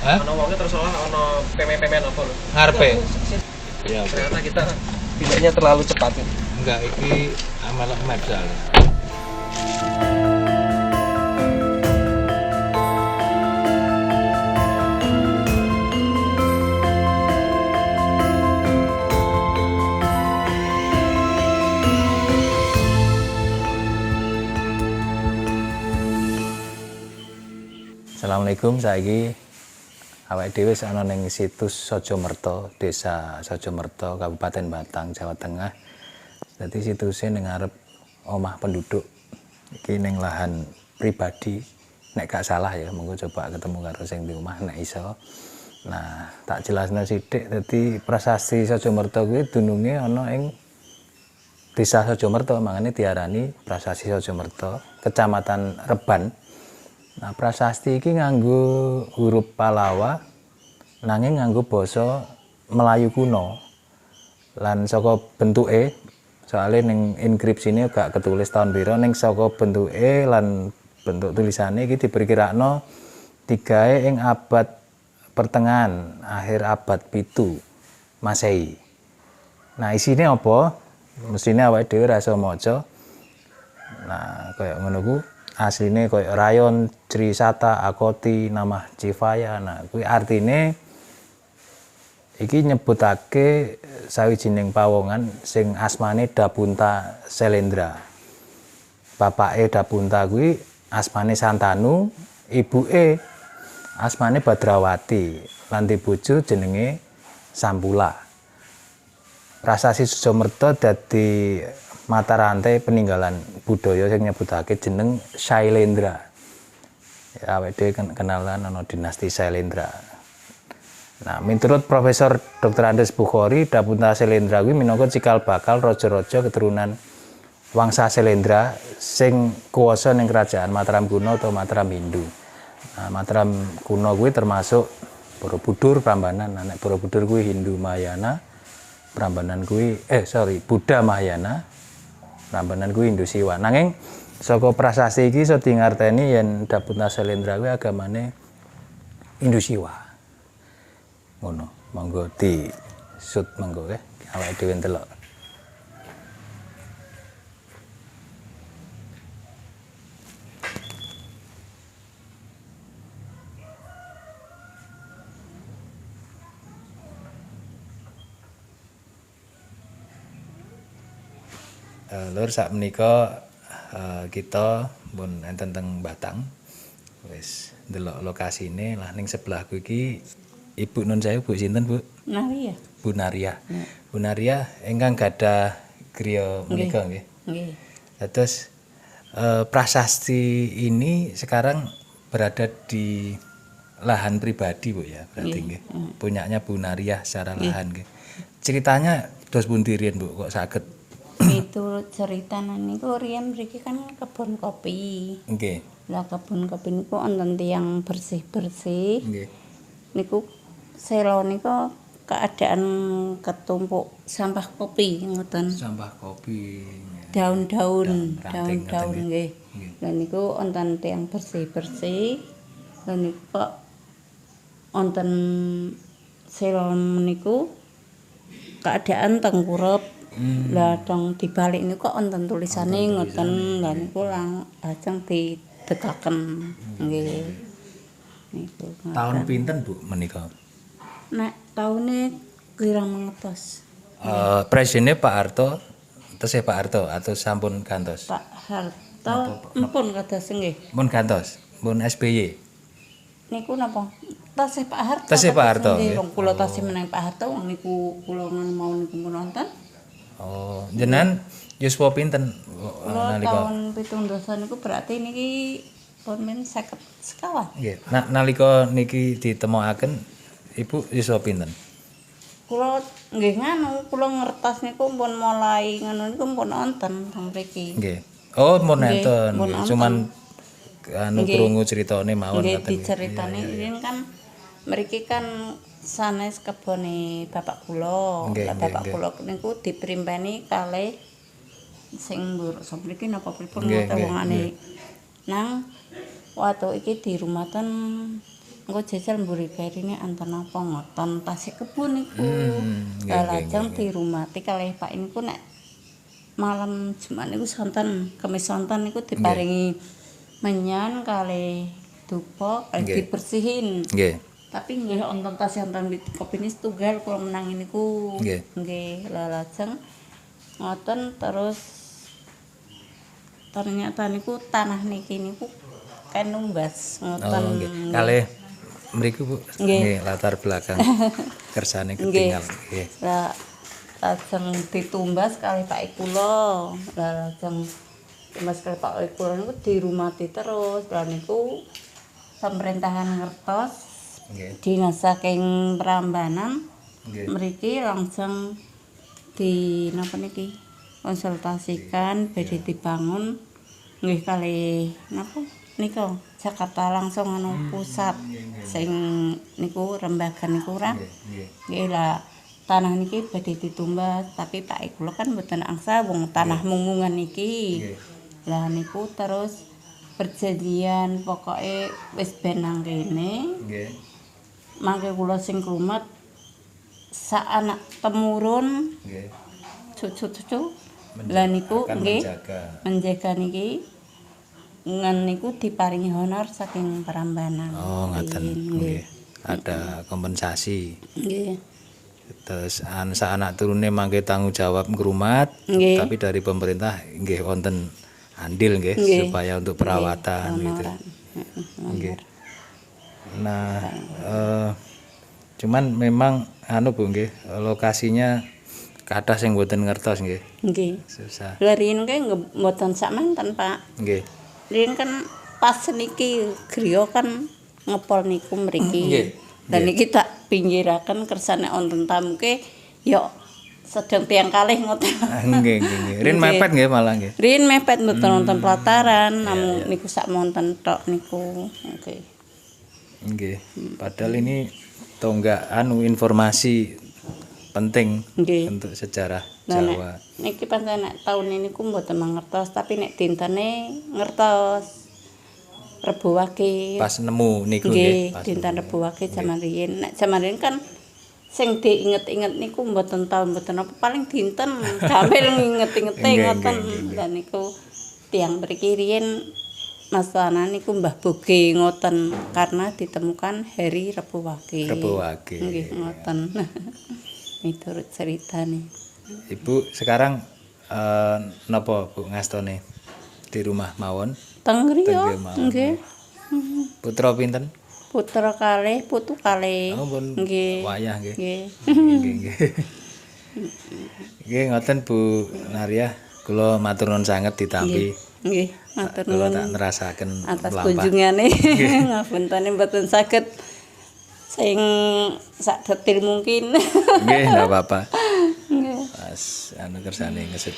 Hah? Ono wonge terus olah ono pemen-pemen apa lho. Ngarepe. Iya. Ternyata kita pilihnya terlalu cepat. Enggak, iki amalek map soalnya. Assalamualaikum, saiki awake dhewe ana ning situs Sojomerto, Desa Sojomerto, Kabupaten Batang, Jawa Tengah. Dadi situsé ning ngarep omah penduduk. Iki ning lahan pribadi. Nek gak salah ya, monggo coba ketemu karo sing di omah nek iso. Nah, tak jelasno sithik. Dadi prasasti Sojomerto kuwi dununge ana ing Desa Sojomerto, makanya diarani Prasasti Sojomerto, Kecamatan Reban. Nah, prasasti iki nganggo huruf Palawa nanging nganggo basa Melayu kuno. Lan saka bentuke, soalnya ning inskripsine gak ketulis tahun pira, ning saka bentuke lan bentuk tulisane iki diperkirakno digawe ing abad pertengahan, akhir abad 7 Masehi. Nah, isine apa? Mestine awake dhewe ra iso maca. Nah, kaya ngono ku asline kaya rayon Trisata Akoti Namah Civaya. Nah, kuwi artine iki nyebutake sawijining pawongan sing asmane Dapunta Selendra. Bapake Dapunta kuwi asmane Santanu, ibuke asmane Badrawati, lan bojo jenenge Sampula. Prasasti Sojomerto dadi mata rantai peninggalan budaya yang nyebutake jeneng Sailendra. Ya, awake dhewe kenalan ana dinasti Sailendra. Nah, menurut Profesor Dr. Andes Bukhari, Dapunta Sailendra kuwi minangka cikal bakal raja-raja keturunan Wangsa Sailendra sing kuwasa ning kerajaan Mataram kuno atau Mataram Hindu. Nah, Mataram kuno kuwi termasuk Borobudur, Prambanan. Nah, nek Borobudur kuwi Hindu Mahayana, Prambanan kuwi Buddha Mahayana, Prambanan kuwi Hindu Siwa. Nanging saka prasasti iki iso dingarteni yen Dapunta Sailendra kuwi agamane Hindu Siwa. Ngono, monggo di shoot monggo ya, awake dhewe ndelok. Lur sak menika kita pun enten teng Batang. Wis ndelok lokasine lah ning sebelahku iki Ibu Nun Sewu, Bu sinten, Bu? Naria. Bu Naria. Bu Naria ingkang gadah griya menika nggih. Nggih. Terus prasasti ini sekarang berada di lahan pribadi, Bu ya, berarti nggih. Punyanya Bu Naria secara lahan nggih. Ceritanya dos pundi riyen, Bu, kok saged Itu ceritane niku riyen mriki kan kebun kopi. nggih. Lah kebun kopi niku wonten tiyang bersih-bersih. Nggih. Niku selo niku keadaan ketumpuk sampah kopi ngoten. Sampah kopi. Daun-daun, ranting daun-daun ngoten nggih. Lah niku wonten tiyang bersih-bersih. Lah niku kok wonten selo niku keadaan tengkurep. Lah dong dibalik niku kok wonten tulisane ngoten. Lah niku lajeng didegaken nggih. Niku. Tahun pinten, Bu, menika? Nek taune kirang mengetos. Presidennya Pak Harto, terus Pak Harto atau sampun gantos? Pak Harto mpun kados nggih. Mun gantos, mun SBY. Niku napa? Tasih Pak Harto. Tasih Pak Harto, Nggih, nggih. wong kula tasih meneng Pak Harto wong niku kula mau niku nonton. Oh, jenengan yuswa pinten Kula tahun 17 niku berarti niki pun men 50 sekawan. Nggih. Nalika niki ditemokaken Ibu yuswa pinten? Kula nggih nganu, kula ngertos niku pun mulai ngono niku pun nonton teng mriki. Nggih. Oh, mun Nggih, nenten. mun nonton. Cuman anu Nggih. krungu critane mawon Nggih ngoten. diceritani riyen kan mriki kan sanes kebone bapak kula. Nggih, Lah nggih, bapak nggih. kula niku diperimpeni kalih sing mbur samriki napa pripun Nggih, ngoten nggih, wongane. Nang waktu iki di rumaten engko jajal mburi gairine anten apa ngoten tasik kebun niku. nggih, Lah nggih, lajeng dirumati kalih Pak niku nek malam Jumat niku sonten, Kamis sonten niku diparingi menyan kalih dupa Nggih. dibersihin. Nggih. Tapi nggih wonten tas wonten kopi ini setunggal kula menangi niku. Nggih. Nggih, lah lajeng ngoten terus ternyata niku tanah niki niku kenumbas ngoten. Oh, nggih. Kalih mriku Bu. Nggih. Nggih, latar belakang kersane ketinggal. Nggih. Lah lajeng ditumbas kalih Pak kula. Lah lajeng tumbas kalih Pak kula niku dirumati terus. Lah niku pemerintahan ngertos Nggih. dinas saking Prambanan Nggih. mriki langsung di napa niki konsultasikan badhe dibangun nggih kalih napa nika Jakarta langsung anu pusat sing niku rembaga niku ora Nggih. nggih lah tanah niki badhe ditumbas tapi Pak kula kan mboten angsa wong tanah munggungan niki Nggih. lah niku terus perjanjian pokoke wis ben nang kene Nggih. mangke kula sing krumat sak anak temurun Nggih. cucu-cucu lah niku Akan nggih menjaga. menjaga niki ngen niku diparingi honor saking Prambanan. Oh, ngoten. Nggih. Ada kompensasi. Nggih. Terus anak turune mangke tanggung jawab ngrumat, Nggih. tapi dari pemerintah nggih wonten andil nggih Nggih. supaya untuk perawatan gitu. Honoran. Nggih. Nah, cuman memang anu Bu nggih, lokasinya kathah sing mboten ngertos nggih. Nggih. Susah. Lah riyen kae mboten sakmanten, Pak. Nggih. Riyen kan pas niki griya kan ngepol niku mriki. Nggih. Dan niki tak pinggiraken kersane wonten tamu ke ya sedang tiang kalih ngoten. Nggih, nggih. Rin mepet nggih malah nggih. Riyen mepet mboten wonten pelataran, namung niku sak monten tok niku. Oke. Nggih. Padahal ini tonggak anu informasi penting Nggih. untuk sejarah Nah, Jawa. niki pancen nek taun ini ku mboten mangertos, tapi nek dintene ngertos. Rebo Wage. Pas nemu niku nggih. Nggih, Pas dinten Rebo Wage jaman riyen. Nek jaman riyen kan sing diinget-inget niku mboten tau mboten apa paling dinten gamel nginget-ingete Nggih, ngoten. nggih, nggih. Dan niku tiyang mriki riyen Mas Wana niku Mbah Boge ngoten karena ditemukan hari Rebo Wage. Rebo Wage. Nggih, ngoten. Miturut ceritane. Ibu sekarang napa Bu ngastone di rumah mawon? Teng griya. Teng mawon. Nggih. Putra pinten? Putra kalih, putu kalih. Oh, pun Nggih. wayah nggih. Nggih. Nggih, nggih. Nggih ngoten Bu Naria, kula matur nuwun sanget ditampi. Nggih, matur Kula tak nuwun nerasaken atas mlampah. kunjungane. Ngapunten mboten saged sing sak detil mungkin. Nggih, enggak apa-apa. Nggih. Pas anu kersane ngeset.